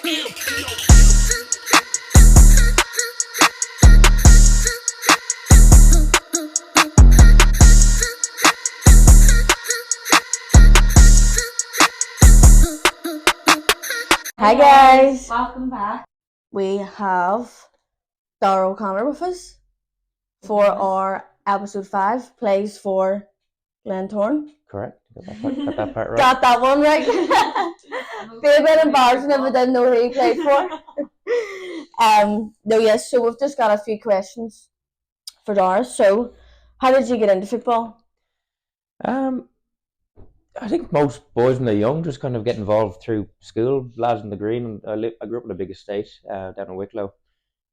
Hi guys, welcome back. we have Daire O'Connor with us for our episode 5, plays for Glentoran. Correct. Got that part right. Got that one right. Be a bit embarrassing if I didn't know who he played for. No, yes, so we've just got a few questions for Daire. So, how did you get into football? I think most boys when they're young just kind of get involved through school, lads in the green. I grew up in a big estate down in Wicklow.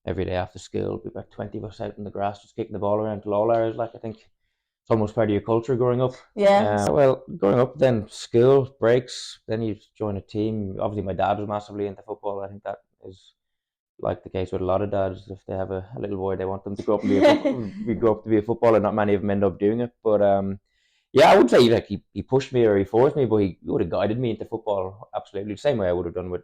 Every day after school, we'd be about 20 of us out in the grass just kicking the ball around till all hours. Like, I think it's almost part of your culture growing up. Yeah. Well, growing up, then school, breaks, then you join a team. Obviously, my dad was massively into football. I think that is like the case with a lot of dads. If they have a little boy, they want them to grow up and be a footballer. Not many of them end up doing it. But yeah, I would say like he pushed me or he forced me, but he would have guided me into football absolutely the same way I would have done with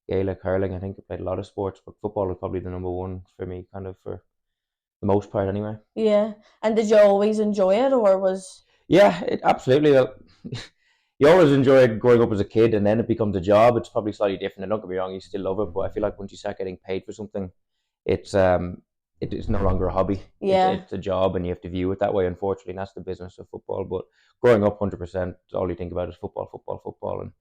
Gaelic, hurling. I think I played a lot of sports, but football was probably the number one for me, kind of for the most part anyway. Yeah. And did you always enjoy it, or was... Yeah, absolutely. You always enjoy growing up as a kid, and then it becomes a job. It's probably slightly different. And don't get me wrong, you still love it, but I feel like once you start getting paid for something, it's no longer a hobby. Yeah. It's a job, and you have to view it that way. Unfortunately, and that's the business of football. But growing up, 100%, all you think about is football, football, football. And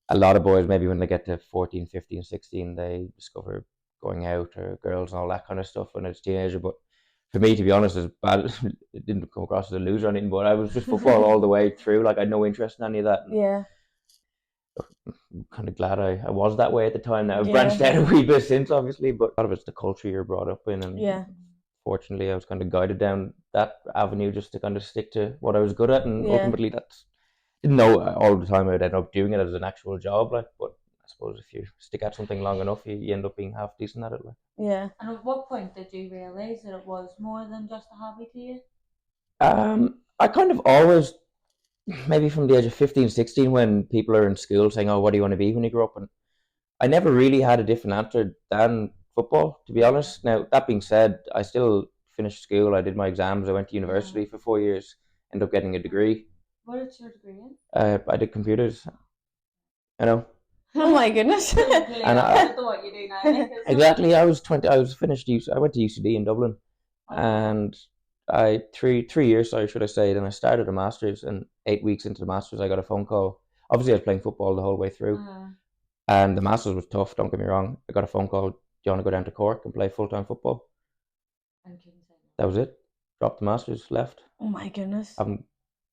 a lot of boys, maybe when they get to 14, 15, 16, they discover going out or girls and all that kind of stuff when it's teenager. But for me, to be honest, as bad, it didn't come across as a loser or anything, but I was just football all the way through. Like, I had no interest in any of that. Yeah. I'm kind of glad I was that way at the time. Now I've Yeah. branched out a wee bit since, obviously, but a lot of it's the culture you're brought up in, and Yeah. fortunately, I was kind of guided down that avenue just to kind of stick to what I was good at, and Yeah. ultimately, didn't know all the time I'd end up doing it as an actual job, like. But I suppose if you stick at something long enough, you end up being half decent at it, like. Yeah. And at what point did you realise that it was more than just a hobby to you? I kind of always, maybe from the age of 15, 16, when people are in school saying, "Oh, what do you want to be when you grow up?" And I never really had a different answer than football, to be honest. Now, that being said, I still finished school. I did my exams. I went to university for 4 years, ended up getting a degree. What is your degree in? I did computers. I know. Oh my goodness. And what you do now. Exactly. I was 20. I was finished. I went to UCD in Dublin, and I three years. Sorry, should I say? Then I started a masters, and 8 weeks into the masters, I got a phone call. Obviously, I was playing football the whole way through, and the masters was tough. Don't get me wrong. I got a phone call. Do you want to go down to Cork and play full-time football? That was it. Dropped the masters, left. Oh my goodness. Haven't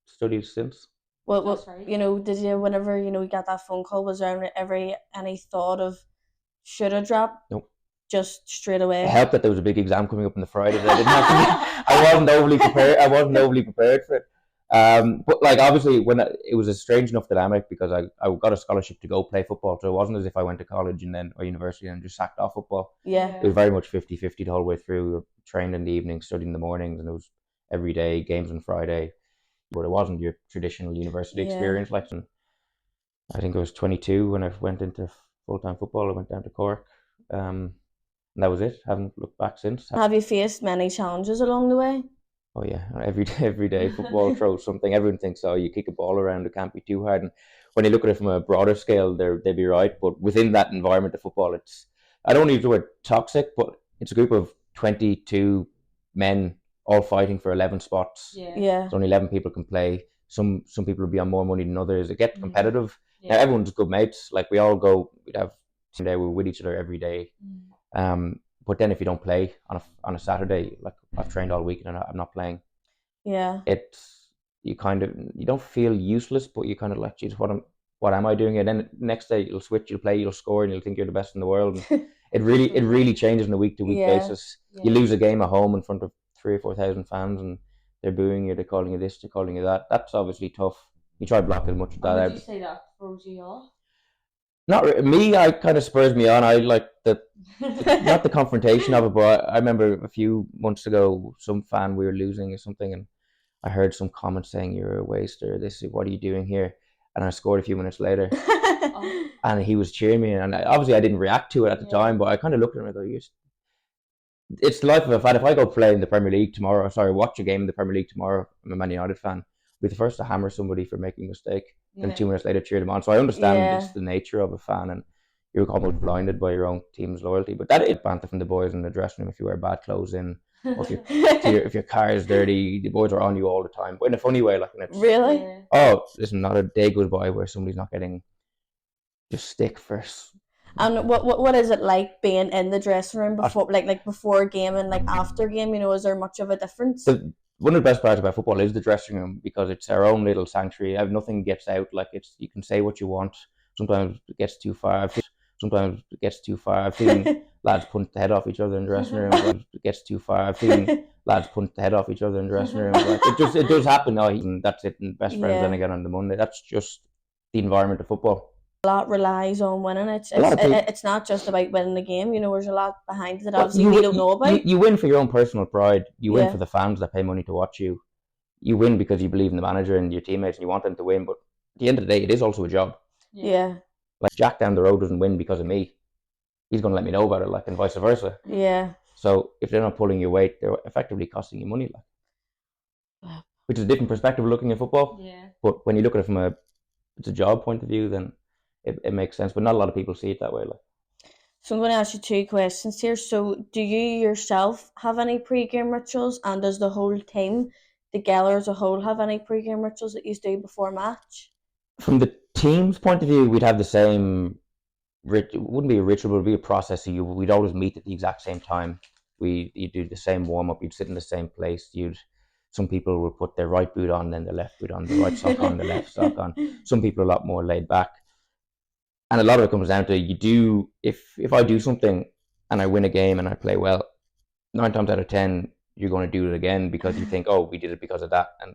studied since. Well, That's right. you know, did you, whenever, you know, you got that phone call, was there ever any thought of should have dropped? Nope. Just straight away? It helped that there was a big exam coming up on the Friday that I didn't have to I wasn't overly prepared for it. But like, obviously, it was a strange enough dynamic because I got a scholarship to go play football, so it wasn't as if I went to college and then or university and just sacked off football. Yeah. It was very much 50-50 the whole way through. We trained in the evenings, studied in the mornings, and it was every day, games on Friday. But it wasn't your traditional university experience. Like, I think I was 22 when I went into full-time football. I went down to Cork. And that was it. Haven't looked back since. Have you faced many challenges along the way? Oh yeah, every day football throws something. Everyone thinks, oh, you kick a ball around, it can't be too hard. And when you look at it from a broader scale, they'd be right. But within that environment of football, I don't use the word toxic, but it's a group of 22 men all fighting for 11 spots. Yeah. So only 11 people can play. Some people will be on more money than others. It gets competitive. Yeah. Now everyone's good mates. Like, we all go. We'd have team day. We're with each other every day. But then if you don't play on a Saturday, like, I've trained all week and I'm not playing. Yeah. You don't feel useless, but you kind of like, geez, what am I doing? And then next day you'll switch, you'll play, you'll score, and you'll think you're the best in the world. And it really changes on a week to week basis. Yeah. You lose a game at home in front of 3,000 or 4,000 fans, and they're booing you, they're calling you this, they're calling you that. That's obviously tough. You try to block as much of that out. Would you say that throws you off? Not me. I kind of spurs me on. I like not the confrontation of it, but I remember a few months ago, some fan, we were losing or something, and I heard some comment saying, "You're a waster. What are you doing here?" And I scored a few minutes later. and he was cheering me, and obviously I didn't react to it at the time, but I kind of looked at him and I go, it's the life of a fan. If I go play in the Premier League tomorrow, watch a game in the Premier League tomorrow, I'm a Man United fan, I'll be the first to hammer somebody for making a mistake, and 2 minutes later cheer them on. So I understand it's the nature of a fan, and you're almost blinded by your own team's loyalty. But that is banter from the boys in the dressing room if you wear bad clothes in, or if your car is dirty, the boys are on you all the time, but in a funny way, like. And it's, Really? oh, listen, not a day goes by where somebody's not getting just stick for. And what is it like being in the dressing room before, like before a game and like after game? You know, is there much of a difference? One of the best parts about football is the dressing room, because it's our own little sanctuary. Nothing gets out. Like, you can say what you want. Sometimes it gets too far. I've seen lads punch the head off each other in the dressing room. It gets too far. I've seen lads punch the head off each other in the dressing room. Like, it does happen. No, and that's it. And best friends then again on the Monday. That's just the environment of football. A lot relies on winning. It's not just about winning the game. You know, there's a lot behind it that obviously we don't know about. You win for your own personal pride. You win for the fans that pay money to watch you. You win because you believe in the manager and your teammates and you want them to win. But at the end of the day, it is also a job. Yeah. Like, Jack down the road doesn't win because of me. He's going to let me know about it, like, and vice versa. Yeah. So if they're not pulling your weight, they're effectively costing you money, like, which is a different perspective of looking at football. Yeah. But when you look at it from it's a job point of view, then it makes sense. But not a lot of people see it that way, like. So I'm going to ask you 2 questions here. So do you yourself have any pre-game rituals, and does the whole team together as a whole have any pre-game rituals that you do before match? From the team's point of view, we'd have the same. It wouldn't be a ritual, it would be a process. We'd always meet at the exact same time. You'd do the same warm-up, you'd sit in the same place. Some people would put their right boot on, then the left boot on, the right sock on, the left sock on. Some people are a lot more laid back. And a lot of it comes down to, if I do something and I win a game and I play well, 9 times out of 10, you're going to do it again because you think, oh, we did it because of that. And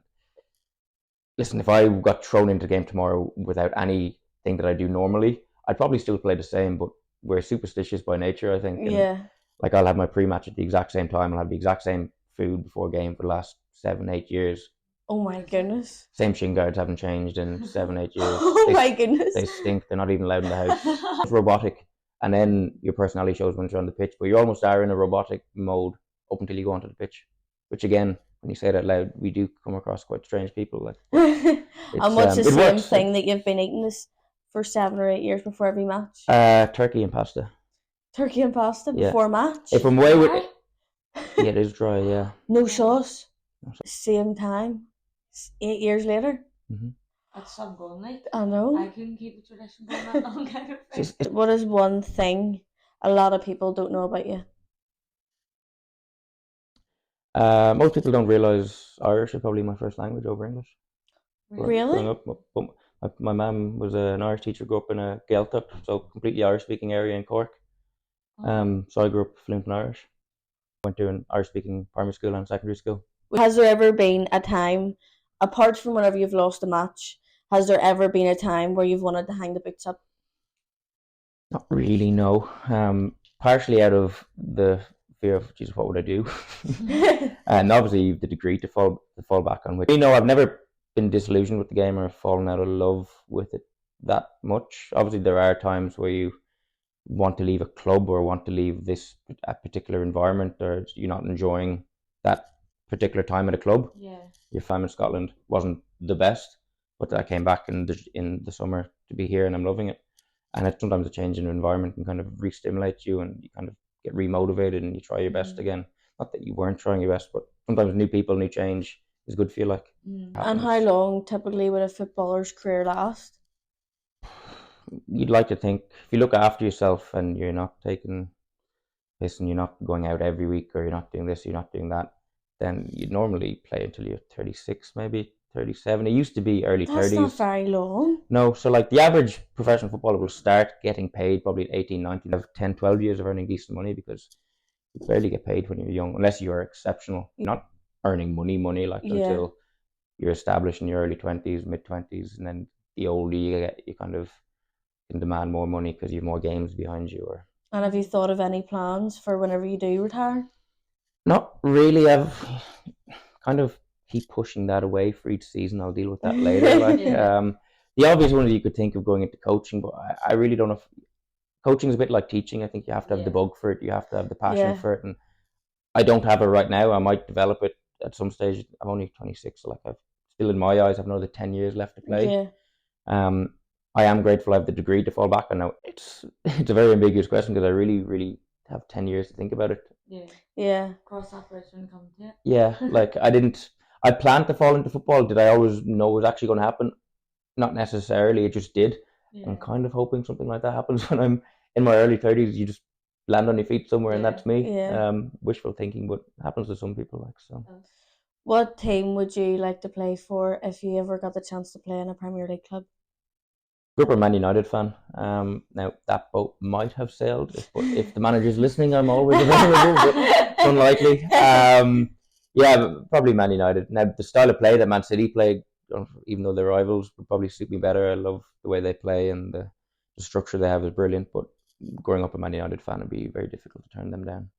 listen, if I got thrown into the game tomorrow without anything that I do normally, I'd probably still play the same, but we're superstitious by nature, I think. And like, I'll have my pre-match at the exact same time. I'll have the exact same food before game for the last 7-8 years. Oh my goodness. Same shin guards haven't changed in 7-8 years. Oh my goodness. They stink. They're not even allowed in the house. It's robotic. And then your personality shows when you're on the pitch, but you almost are in a robotic mode up until you go onto the pitch. Which, again, when you say that loud, we do come across quite strange people. Like, and what's the same thing that you've been eating this for 7 or 8 years before every match? Turkey and pasta. Turkey and pasta before match? If I'm away with it, yeah, it is dry, yeah. No sauce? Same time? 8 years later? Mm-hmm. That's some going, like. I know. I couldn't keep a tradition going that long, kind of thing. What is one thing a lot of people don't know about you? Most people don't realise Irish is probably my first language over English. Really? Growing up, my mum was an Irish teacher, grew up in a Gaeltacht, so completely Irish-speaking area in Cork. So I grew up fluent in Irish. Went to an Irish-speaking primary school and secondary school. Has there ever been a time, apart from whenever you've lost a match, has there ever been a time where you've wanted to hang the boots up? Not really, no. Partially out of the fear of, Jesus, what would I do? And obviously the degree to fall back on. Which, I've never been disillusioned with the game or fallen out of love with it that much. Obviously there are times where you want to leave a club or want to leave a particular environment, or you're not enjoying that particular time at a club. Yeah. Your time in Scotland wasn't the best, but I came back in the summer to be here and I'm loving it. And sometimes a change in environment can kind of re-stimulate you and you kind of get re-motivated and you try your best again. Not that you weren't trying your best, but sometimes new people, new change is good for you. Like. And how long typically would a footballer's career last? You'd like to think, if you look after yourself and you're not taking piss and you're not going out every week, or you're not doing this, you're not doing that, then you'd normally play until you're 36, maybe 37. It used to be early 30s. That's not very long. No, so like the average professional footballer will start getting paid probably at 18, 19, have 10, 12 years of earning decent money, because you barely get paid when you're young, unless you're exceptional. You're not earning money like until you're established in your early 20s, mid 20s, and then the older you get, you kind of can demand more money because you have more games behind you. And have you thought of any plans for whenever you do retire? Not really. I've kind of keep pushing that away for each season. I'll deal with that later. the obvious one that you could think of going into coaching, but I really don't know. Coaching is a bit like teaching. I think you have to have the bug for it. You have to have the passion for it, and I don't have it right now. I might develop it at some stage. I'm only 26, so like I've still in my eyes, I've another 10 years left to play. Yeah. I am grateful I have the degree to fall back on now. It's a very ambiguous question because I really have 10 years to think about it. Yeah. Cross that bridge when it comes to it. Yeah, like I planned to fall into football. Did I always know it was actually going to happen? Not necessarily. It just did. Yeah. I'm kind of hoping something like that happens when I'm in my early 30s. You just land on your feet somewhere, and that's me. Yeah. Wishful thinking, but it happens to some people. Like so. What team would you like to play for if you ever got the chance to play in a Premier League club? Grew up a Man United fan. Now that boat might have sailed, but if the manager's listening, I'm always available, but it's unlikely. Yeah, probably Man United. Now the style of play that Man City play, even though they're rivals, would probably suit me better. I love the way they play, and the structure they have is brilliant. But growing up a Man United fan, it'd be very difficult to turn them down.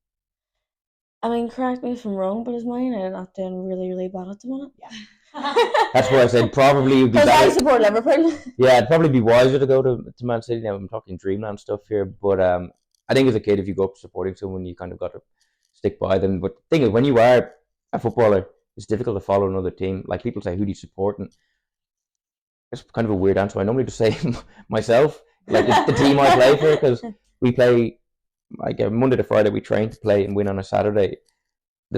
I mean, correct me if I'm wrong, but is Man United not doing really bad at the minute? Yeah. That's why I said probably would be Because I better. support Liverpool. Yeah, it'd probably be wiser to go to Man City. Now I'm talking dreamland stuff here, but I think as a kid, if you go up supporting someone, you kind of got to stick by them. But the thing is, when you are a footballer, it's difficult to follow another team. Like people say, who do you support? And it's kind of a weird answer. I normally just say myself, like it's the team I play for, because we play like Monday to Friday. We train to play and win on a Saturday.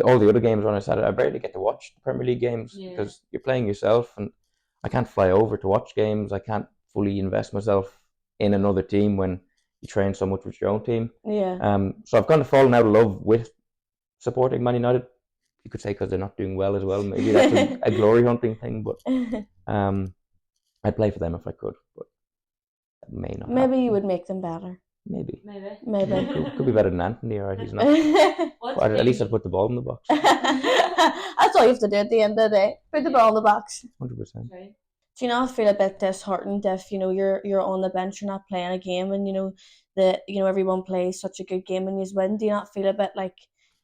All the other games are on a Saturday. I barely get to watch the Premier League games because you're playing yourself, and I can't fly over to watch games. I can't fully invest myself in another team when you train so much with your own team. Yeah. So I've kind of fallen out of love with supporting Man United. You could say because they're not doing well as well. Maybe that's a glory hunting thing, but I'd play for them if I could, but that may not. Maybe happen. you would make them better. Maybe. Maybe. Could be better than Anthony, or he's not. But at least I'd put the ball in the box. That's all you have to do at the end of the day. Put the ball in the box. 100%. Right. Do you not feel a bit disheartened if you're on the bench, you're not playing a game, and that everyone plays such a good game and you win? Do you not feel a bit like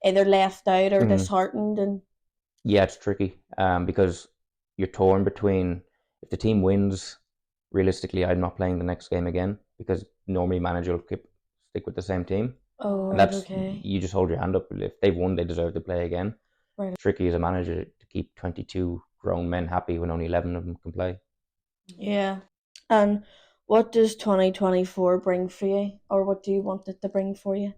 either left out or disheartened? And yeah, it's tricky because you're torn between, if the team wins, realistically, I'm not playing the next game again, because normally manager will stick with the same team. Oh, and that's okay. You just hold your hand up. If they've won, they deserve to play again. Right. It's tricky as a manager to keep 22 grown men happy when only 11 of them can play. Yeah. And what does 2024 bring for you, or what do you want it to bring for you?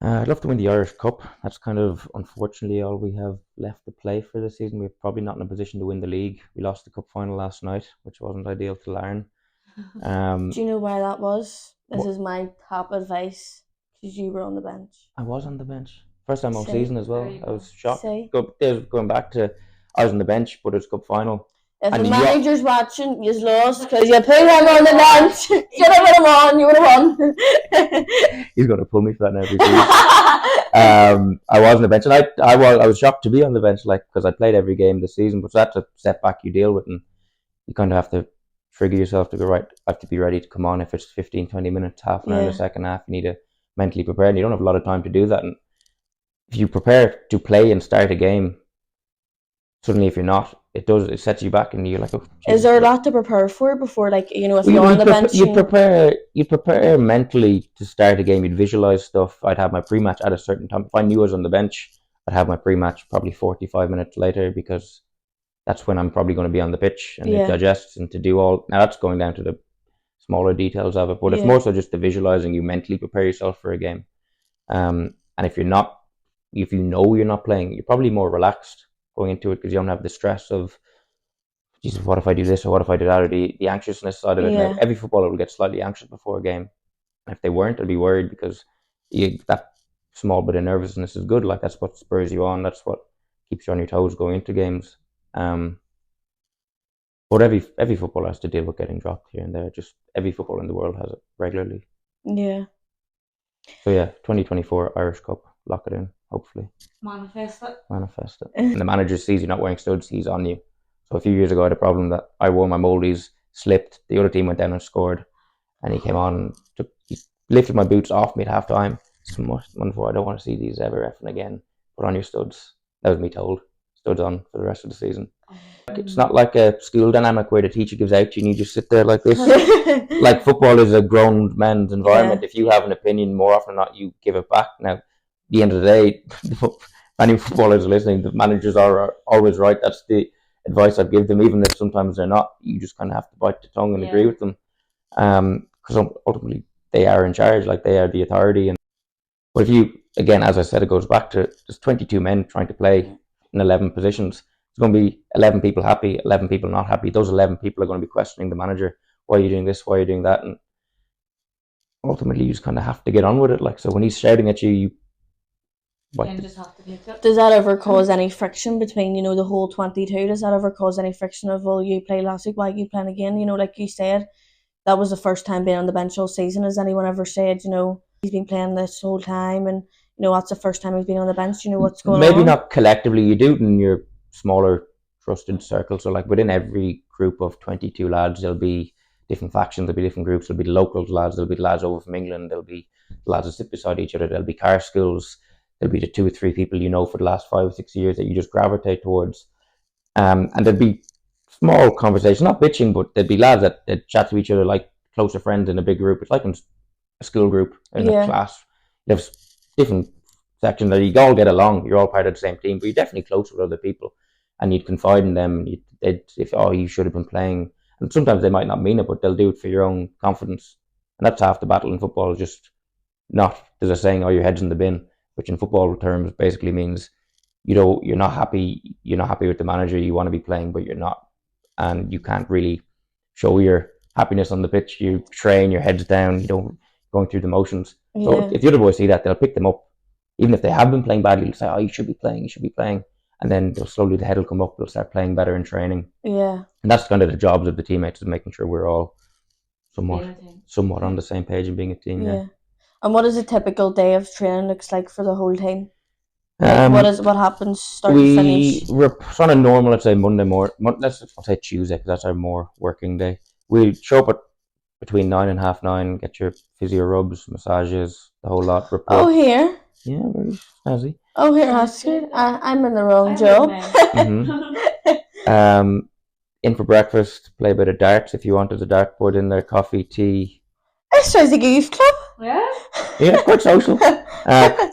I'd love to win the Irish Cup. That's kind of, unfortunately, all we have left to play for this season. We're probably not in a position to win the league. We lost the cup final last night, which wasn't ideal to Larne. Do you know why that was? This is my top advice, because you were on the bench. I was on the bench. First time all See? season as well. I was shocked. See? Going back to, I was on the bench, but it's cup final. If And the you- manager's watching, you've lost because you put him on the bench. Should have put him on, you would have won. He's going to pull me for that now. I was on the bench, and I was shocked to be on the bench, like, because I played every game this season. But that's a setback you deal with, and you kind of have to trigger yourself to go, right, I have to be ready to come on. If it's 15, 20 minutes, half an hour in the second half, you need to mentally prepare, and you don't have a lot of time to do that. And if you prepare to play and start a game, suddenly if you're not, it sets you back, and you're like, oh, Is there a lot to prepare for before, like, if you're on the bench? You prepare mentally to start a game. You'd visualize stuff. I'd have my pre-match at a certain time. If I knew I was on the bench, I'd have my pre-match probably 45 minutes later, because that's when I'm probably going to be on the pitch, and it digests, and to do all. Now that's going down to the smaller details of it, but it's more so just the visualizing. You mentally prepare yourself for a game, and if you're not, if you know you're not playing, you're probably more relaxed going into it, because you don't have the stress of, Jesus, what if I do this, or what if I do that, or the anxiousness side of it. Now, every footballer will get slightly anxious before a game. If they weren't, I'd be worried, because that small bit of nervousness is good. Like, that's what spurs you on. That's what keeps you on your toes going into games. But every footballer has to deal with getting dropped here and there. Just every footballer in the world has it regularly. Yeah. So yeah, 2024 Irish Cup, lock it in. Hopefully. Manifest it. And the manager sees you not wearing studs, he's on you. So a few years ago, I had a problem that I wore my moldies, slipped, the other team went down and scored, and he came on and he lifted my boots off me at half time. Wonderful, I don't want to see these ever effing again. Put on your studs. That was me told. Studs on for the rest of the season. It's not like a school dynamic where the teacher gives out to you and you just sit there like this. Like football is a grown men's environment. Yeah. If you have an opinion, more often than not, you give it back. Now, at the end of the day, any footballers are listening, the managers are always right. That's the advice I'd give them, even if sometimes they're not. You just kind of have to bite the tongue and agree with them. Because ultimately they are in charge, like they are the authority. And but if you, again, as I said, it goes back to there's 22 men trying to play in 11 positions. There's going to be 11 people happy, 11 people not happy. Those 11 people are going to be questioning the manager. Why are you doing this? Why are you doing that? And ultimately, you just kind of have to get on with it. Like, so when he's shouting at you, you just have to take it. Does that ever cause any friction between, the whole 22? Does that ever cause any friction of, well, you played last week, why are you playing again? Like you said, that was the first time being on the bench all season. Has anyone ever said, he's been playing this whole time and, that's the first time he's been on the bench, what's going on? Maybe not collectively, you do it in your smaller trusted circle. So like within every group of 22 lads, there'll be different factions, there'll be different groups, there'll be the local lads, there'll be the lads over from England, there'll be the lads that sit beside each other, there'll be car schools, there'll be the 2 or 3 people for the last 5 or 6 years that you just gravitate towards. And there'll be small conversations, not bitching, but there'll be lads that chat to each other like closer friends in a big group. It's like in a school group, in a class. You have different sections that you all get along, you're all part of the same team, but you're definitely close with other people and you'd confide in them. You should have been playing. And sometimes they might not mean it, but they'll do it for your own confidence. And that's half the battle in football, just not, there's a saying, your head's in the bin, which in football terms basically means you're not happy with the manager, you want to be playing, but you're not. And you can't really show your happiness on the pitch. You train, your head's down, you don't going through the motions. So if the other boys see that, they'll pick them up. Even if they have been playing badly, they'll say, you should be playing. And then slowly the head will come up, they'll start playing better in training. Yeah. And that's kind of the jobs of the teammates, is making sure we're all somewhat on the same page and being a team. Yeah. And what is a typical day of training looks like for the whole team? What happens start to finish? We're on a normal, let's say Monday morning. Let's say Tuesday, because that's our more working day. We show up at between 9 and 9:30, get your physio rubs, massages, the whole lot. Report. Oh, here. Yeah, very snazzy. Oh, here, that's good. I'm in the wrong job. In for breakfast, play a bit of darts if you wanted a dartboard in there, coffee, tea. This sounds like a youth club. Yeah. Yeah, it's quite social.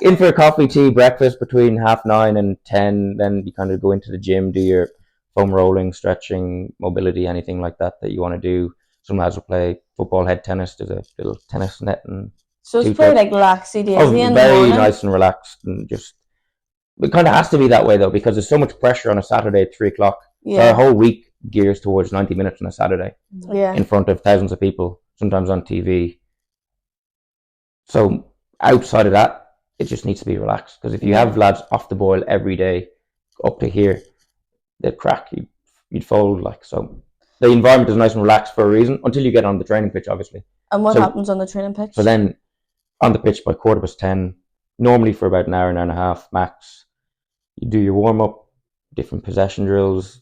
In for a coffee, tea, breakfast between 9:30 and 10. Then you kind of go into the gym, do your foam rolling, stretching, mobility, anything like that you want to do. Some lads will play football, head tennis. There's a little tennis net and. So it's pretty like laxy daisy in the very morning. nice and relaxed, and just it kind of has to be that way though, because there's so much pressure on a Saturday at 3:00. Yeah. So our whole week gears towards 90 minutes on a Saturday. Yeah. In front of thousands of people, sometimes on TV. So outside of that, it just needs to be relaxed. Because if you have lads off the boil every day, up to here, they'd crack. You'd fold like so. The environment is nice and relaxed for a reason until you get on the training pitch, obviously. And what happens on the training pitch? So then, on the pitch by 10:15, normally for about an hour and a half max, you do your warm up, different possession drills,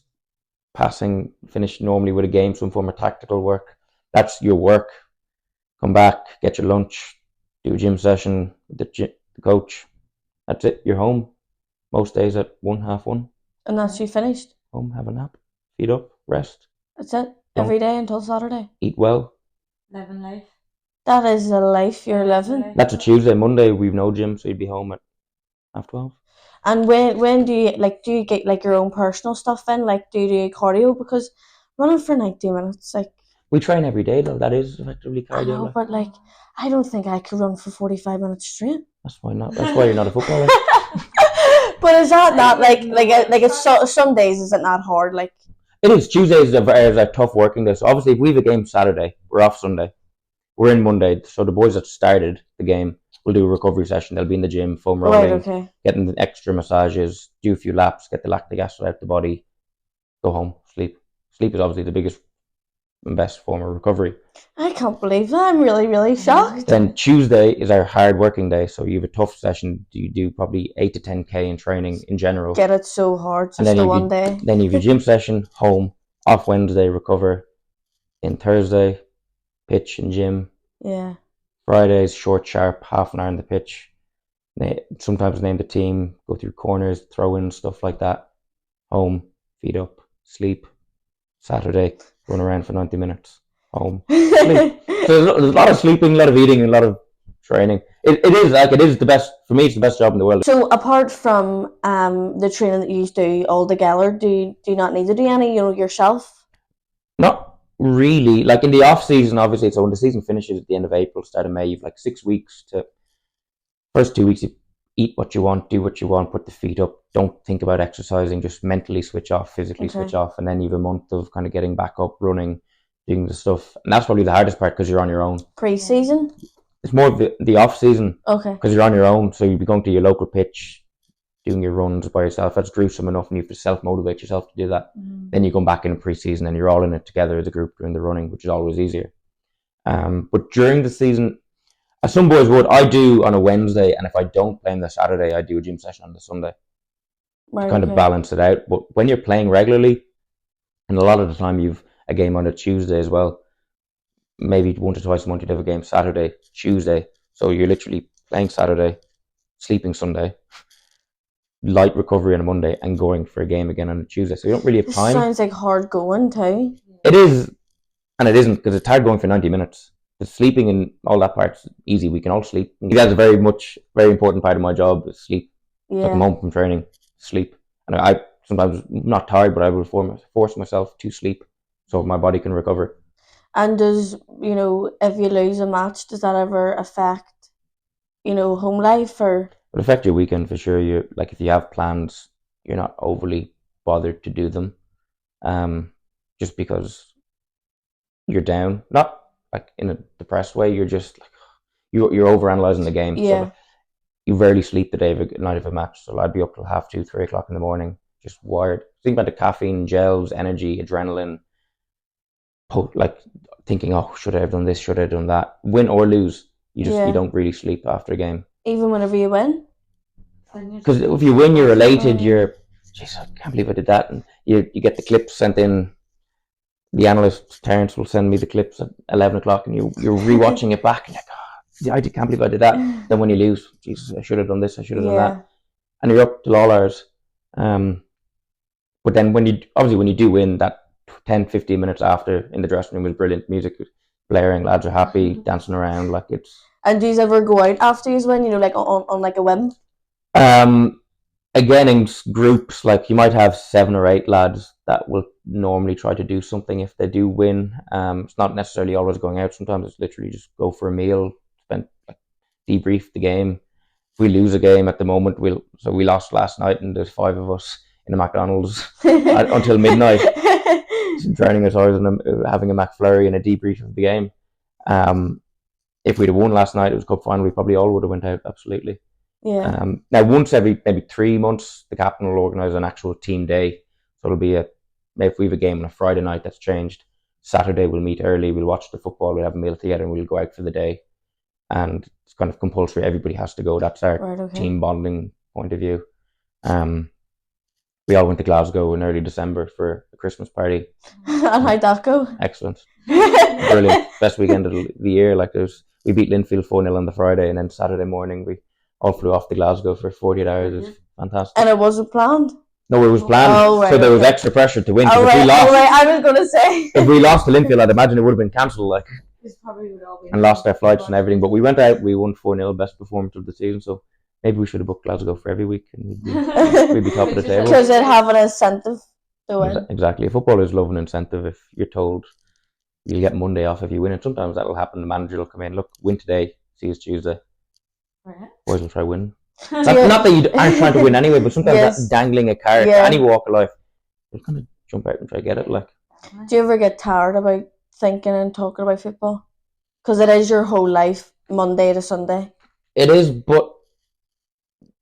passing, finish normally with a game, some form of tactical work. That's your work. Come back, get your lunch, do a gym session with the coach. That's it. You're home. Most days at 1:30. And that's you finished? Home, have a nap, feed up, rest. That's it? Every day until Saturday? Eat well. Living life. That is the life you're living. That's a Tuesday. Monday we've no gym, so you'd be home at 12:30. And when do you get like your own personal stuff in? Like do you do cardio? Because running for 90 minutes, like we train every day though. That is effectively cardio. I know, but like I don't think I could run for 45 minutes straight. That's why not. That's why you're not a footballer. But is that not like it's some days is it not hard? Like it is. Tuesdays is a tough working day. So obviously, if we have a game Saturday, we're off Sunday. We're in Monday. So the boys that started the game will do a recovery session. They'll be in the gym, foam rolling, getting the extra massages, do a few laps, get the lactic acid out the body, go home, sleep. Sleep is obviously the biggest and best form of recovery. I can't believe that. I'm really, really shocked. Then Tuesday is our hard working day. So you have a tough session. You do probably 8 to 10K in training in general. Get it so hard just the one day. Then you have your gym session, home, off Wednesday, recover. In Thursday, pitch and gym. Yeah. Fridays, short, sharp, half an hour on the pitch. Sometimes name the team, go through corners, throw in stuff like that. Home, feed up. sleep. Saturday, run around for 90 minutes. Home, sleep. So there's a lot of sleeping, a lot of eating, and a lot of training. It is the best for me. It's the best job in the world. So apart from the training that you do all together, do you not need to do any, yourself? Not really. Like in the off season, obviously. So when the season finishes at the end of April, start of May, you've like 6 weeks to. First 2 weeks, you eat what you want, do what you want, put the feet up. Don't think about exercising. Just mentally switch off, physically switch off, and then you have a month of kind of getting back up, running, doing the stuff. And that's probably the hardest part because you're on your own. Pre-season? It's more of the off season. Okay. Because you're on your own, so you'll be going to your local pitch, doing your runs by yourself. That's gruesome enough, and you have to self-motivate yourself to do that. Then you come back in pre-season, and you're all in it together as a group doing the running, which is always easier. But during the season, as some boys would, I do on a Wednesday, and if I don't play on the Saturday, I do a gym session on the Sunday to kind of balance it out. But when you're playing regularly, and a lot of the time you've a game on a Tuesday as well, maybe once or twice a month you'd have a game Saturday, Tuesday. So you're literally playing Saturday, sleeping Sunday, light recovery on a Monday, and going for a game again on a Tuesday. So you don't really have time. Sounds like hard going too. It is, and it isn't, because it's hard going for 90 minutes. The sleeping and all that part's easy. We can all sleep. That's a very important part of my job, is sleep. Yeah. So I come home from training, sleep. And I sometimes, not tired, but I will force myself to sleep so my body can recover. And does, if you lose a match, does that ever affect, home life or? It'll affect your weekend for sure. If you have plans, you're not overly bothered to do them. Just because you're down. Not like in a depressed way, you're just like, you're overanalyzing the game. Yeah. So you rarely sleep the night of a match. So I'd be up till 2:30, 3 o'clock in the morning, just wired. Think about the caffeine, gels, energy, adrenaline. Thinking, oh, should I have done this? Should I have done that? Win or lose, you don't really sleep after a game. Even whenever you win? Because if you win, you're elated. You're, jeez, I can't believe I did that. And you get the clips sent in. The analyst, Terence, will send me the clips at 11 o'clock, and you're rewatching it back. And you're like, I can't believe I did that. Then when you lose, Jesus, I should have done this. I should have done that. And you're up till all hours. But then when you do win, that 10, 15 minutes after in the dressing room is brilliant. Music blaring, lads are happy, dancing around like it's. And do you ever go out after you win? Like on like a whim? Again, in groups, like you might have 7 or 8 lads that will normally try to do something if they do win. It's not necessarily always going out. Sometimes it's literally just go for a meal, debrief the game. If we lose a game at the moment, we lost last night, and there's 5 of us in a McDonald's until midnight, drowning our eyes and having a McFlurry and a debrief of the game. If we'd have won last night, it was cup final, we probably all would have went out, absolutely. Yeah. Now, once every maybe 3 months, the captain will organise an actual team day. So it'll be maybe if we have a game on a Friday night, that's changed. Saturday we'll meet early, we'll watch the football, we'll have a meal together, and we'll go out for the day. And it's kind of compulsory, everybody has to go. That's our team bonding point of view. We all went to Glasgow in early December for a Christmas party. And how'd that go? Excellent. Brilliant. Best weekend of the year. We beat Linfield 4-0 on the Friday, and then Saturday morning we all flew off to Glasgow for 48 hours. It was fantastic. And it wasn't planned? No, it was planned. So there was extra pressure to win. If we lost, I was going to say. If we lost to Linfield, I'd imagine it would have been cancelled. And lost our flights and everything. But we went out, we won 4-0, best performance of the season. So maybe we should have booked Glasgow for every week, and we'd be top of the table. Because it'd have an incentive to win. Exactly. Footballers love an incentive. If you're told you'll get Monday off if you win, and sometimes that'll happen. The manager will come in, look, win today, see us Tuesday. Right. Boys will try win. Not that you aren't trying to win anyway, but sometimes that's dangling a carrot to any walk of life. You'll kind of jump out and try to get it. Do you ever get tired about thinking and talking about football? Because it is your whole life, Monday to Sunday. It is, but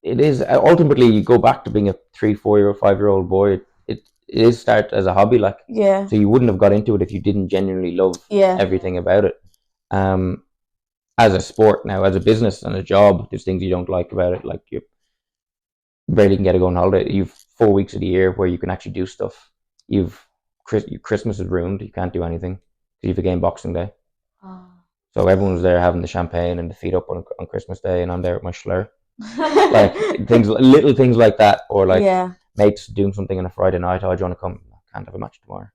it is ultimately you go back to being a 3, 4, 5-year-old boy. It is start as a hobby, So you wouldn't have got into it if you didn't genuinely love everything about it. As a sport now, as a business and a job, there's things you don't like about it. Like you barely can get to go on holiday. You've 4 weeks of the year where you can actually do stuff. Christmas is ruined. You can't do anything. You have a game Boxing Day. So everyone's there having the champagne and the feet up on Christmas Day, and I'm there with my schlur. Little things like that, or mates doing something on a Friday night. Oh, do you want to come? I can't have a match tomorrow.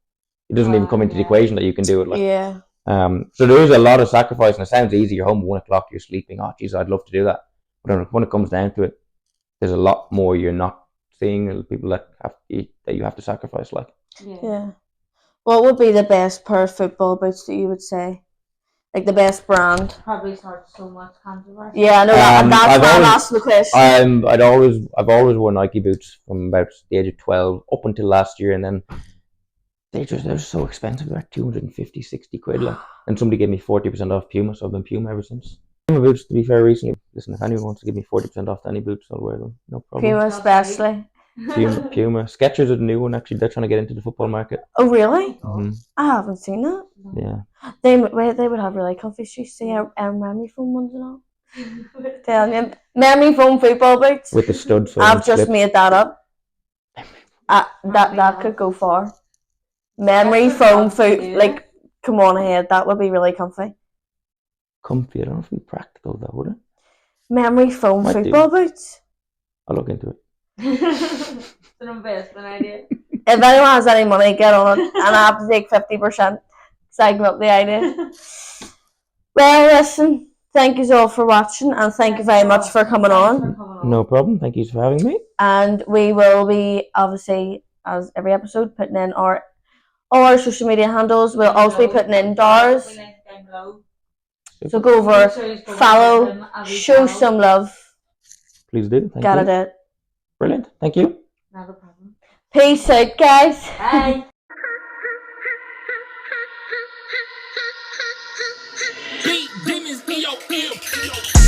It doesn't even come into the equation that you can do it. Like, yeah. So there is a lot of sacrifice, and it sounds easy. You're home at 1 o'clock, you're sleeping. Oh, geez, I'd love to do that. But when it comes down to it, there's a lot more you're not seeing. People that you have to sacrifice. Like, Yeah. What would be the best pair of football boots that you would say? Like the best brand? Probably starts so much controversy. Yeah, I know that, and that's why I'm asking the question. I've always worn Nike boots from about the age of 12 up until last year, and then they're so expensive. They're 250, 60 quid. Like, and somebody gave me 40% off Puma, so I've been Puma ever since. Puma boots, to be fair, recently. Listen, if anyone wants to give me 40% off any boots, I'll wear them. No problem. Puma especially. Puma. Skechers are the new one. Actually, they're trying to get into the football market. Oh really? Mm-hmm. I haven't seen that. Yeah. They would have really comfy shoes. See, memory foam ones and all. Telling you, memory foam football boots with the studs. So I've just made that up. That could go far. Memory foam foot, like, come on ahead. That would be really comfy. Comfy. I don't know if it'd be practical though, would it? Memory foam football boots. I'll look into it. It's an investment idea. If anyone has any money, get on it, and I have to take 50% because I give up the idea. Well, listen, thank you all for watching, and thank you very much for coming on. No problem. Thank you for having me. And we will be, obviously, as every episode, putting in all our social media handles. We'll also be putting in Daire's. So go over, follow, show some love. Please do. Thank you. Gotta do it. Brilliant. Thank you. Not a problem. Peace out, guys. Bye. Beat demons in your ear.